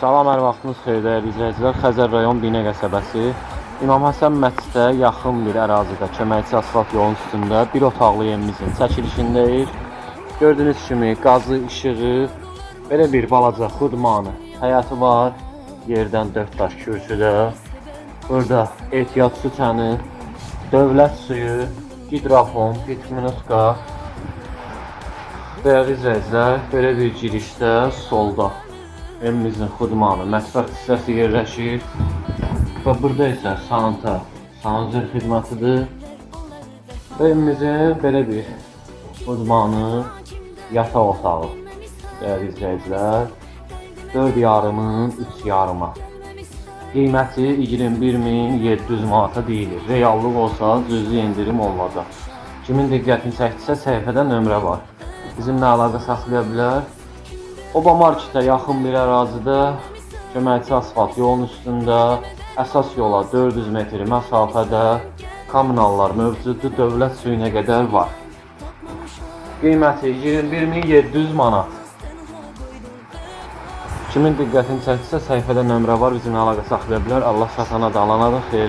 Salam, hər vaxtınız xeyir dəyərli izləyicilər. Xəzər rayon Binə qəsəbəsi İmam Həsən məscidə yaxın bir ərazidə köməkçi asfalt yolun üstündə bir otaqlı evimizin çəkilişindəyik. Gördüyünüz kimi qazı, işığı, belə bir balaca xudmanı həyəti var. Yerdən 4 daş kürsüdə. Burada ehtiyat su çəni, dövlət suyu, hidrofon, pitminuska. Dəyərli izləyicilər, belə bir girişdə solda evimizin xudmanı, mətbəx hissəsi yerləşir və burada isə sanitär xidmətidir. Evimizin belə bir xudmanı, yataq otağı, dəyərli izləyicilər, 4 yarımın 3 yarıma. Qiyməti 21.700 manata deyilir. Reallıq olsa cüzi indirim olacaq. Kimin diqqətini çəkdirsə səhifədə nömrə var. Bizimlə əlaqə saxlaya bilər. Oba marketə yaxın bir ərazidə, köməkçi asfalt yolun üstündə, əsas yola 400 metr məsafədə kommunallar mövcuddur, dövlət suyuna qədər var. Qiyməti 21.700 manat. Kimin diqqətini çəkdirsə səhifədə nömrə var, bizimlə əlaqə saxlaya bilər. Allah satana da alana da xeyir.